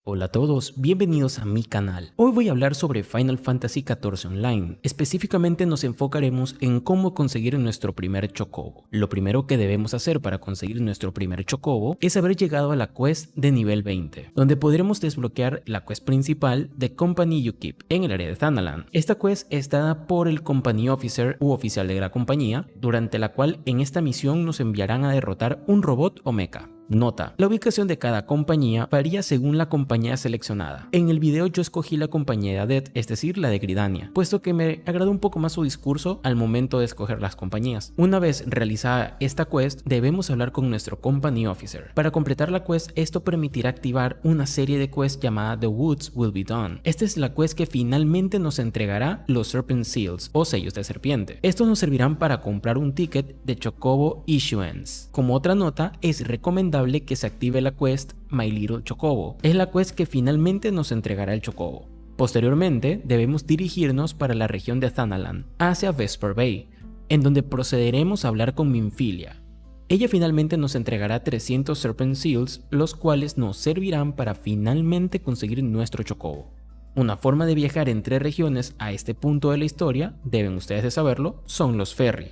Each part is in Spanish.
Hola a todos, bienvenidos a mi canal. Hoy voy a hablar sobre Final Fantasy XIV Online. Específicamente nos enfocaremos en cómo conseguir nuestro primer chocobo. Lo primero que debemos hacer para conseguir nuestro primer chocobo es haber llegado a la quest de nivel 20, donde podremos desbloquear la quest principal de Company You Keep en el área de Thanalan. Esta quest es dada por el Company Officer u oficial de la compañía, durante la cual en esta misión nos enviarán a derrotar un robot o mecha. Nota: la ubicación de cada compañía varía según la compañía seleccionada. En el video yo escogí la compañía de Adet, es decir, la de Gridania, puesto que me agradó un poco más su discurso al momento de escoger las compañías. Una vez realizada esta quest, debemos hablar con nuestro Company Officer. Para completar la quest, esto permitirá activar una serie de quests llamada The Woods Will Be Done. Esta es la quest que finalmente nos entregará los Serpent Seals o sellos de serpiente. Estos nos servirán para comprar un ticket de Chocobo Issuance. Como otra nota, es recomendable que se active la quest My Little Chocobo. Es la quest que finalmente nos entregará el chocobo. Posteriormente debemos dirigirnos para la región de Thanalan, hacia Vesper Bay, en donde procederemos a hablar con Minfilia. Ella finalmente nos entregará 300 Serpent Seals, los cuales nos servirán para finalmente conseguir nuestro chocobo. Una forma de viajar entre regiones a este punto de la historia, deben ustedes de saberlo, son los ferry.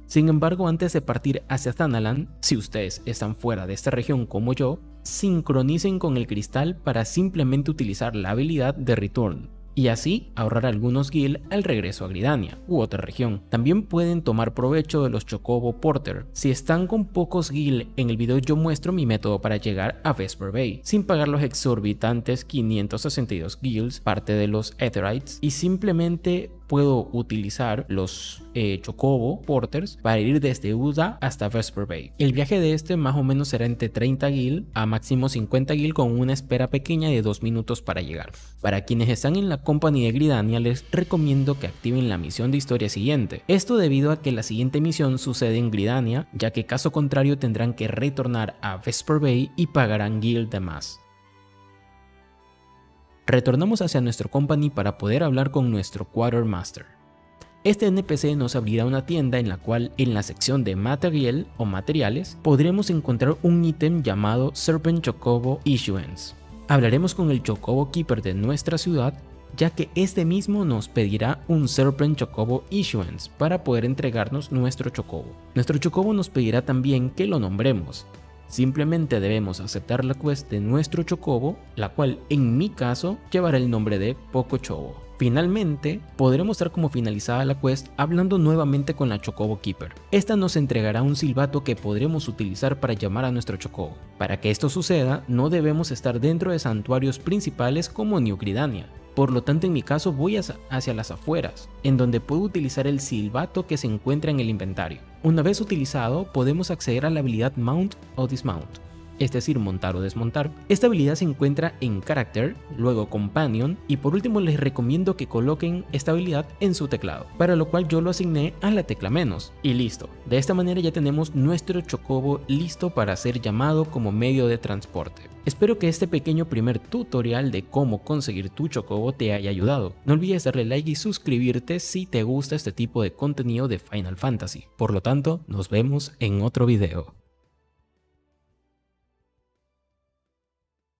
Sin embargo, antes de partir hacia Thanalan, si ustedes están fuera de esta región como yo, sincronicen con el cristal para simplemente utilizar la habilidad de Return y así ahorrar algunos gil al regreso a Gridania u otra región. También pueden tomar provecho de los Chocobo Porter. Si están con pocos gil, en el video yo muestro mi método para llegar a Vesper Bay sin pagar los exorbitantes 562 gils, parte de los Aetherites, y simplemente puedo utilizar los Chocobo Porters para ir desde Uda hasta Vesper Bay. El viaje de este más o menos será entre 30 gil a máximo 50 gil, con una espera pequeña de 2 minutos para llegar. Para quienes están en la compañía de Gridania, les recomiendo que activen la misión de historia siguiente. Esto debido a que la siguiente misión sucede en Gridania, ya que caso contrario tendrán que retornar a Vesper Bay y pagarán gil de más. Retornamos hacia nuestro company para poder hablar con nuestro Quartermaster. Este NPC nos abrirá una tienda en la cual, en la sección de Material o materiales, podremos encontrar un ítem llamado Serpent Chocobo Issuance. Hablaremos con el Chocobo Keeper de nuestra ciudad, ya que este mismo nos pedirá un Serpent Chocobo Issuance para poder entregarnos nuestro chocobo. Nuestro chocobo nos pedirá también que lo nombremos. Simplemente debemos aceptar la quest de nuestro chocobo, la cual en mi caso llevará el nombre de Pocochobo. Finalmente, podremos dar como finalizada la quest hablando nuevamente con la Chocobo Keeper. Esta nos entregará un silbato que podremos utilizar para llamar a nuestro chocobo. Para que esto suceda, no debemos estar dentro de santuarios principales como New Gridania. Por lo tanto, en mi caso voy hacia las afueras, en donde puedo utilizar el silbato que se encuentra en el inventario. Una vez utilizado, podemos acceder a la habilidad Mount o Dismount, es decir, montar o desmontar. Esta habilidad se encuentra en Character, luego Companion, y por último les recomiendo que coloquen esta habilidad en su teclado, para lo cual yo lo asigné a la tecla menos, y listo. De esta manera ya tenemos nuestro chocobo listo para ser llamado como medio de transporte. Espero que este pequeño primer tutorial de cómo conseguir tu chocobo te haya ayudado. No olvides darle like y suscribirte si te gusta este tipo de contenido de Final Fantasy. Por lo tanto, nos vemos en otro video.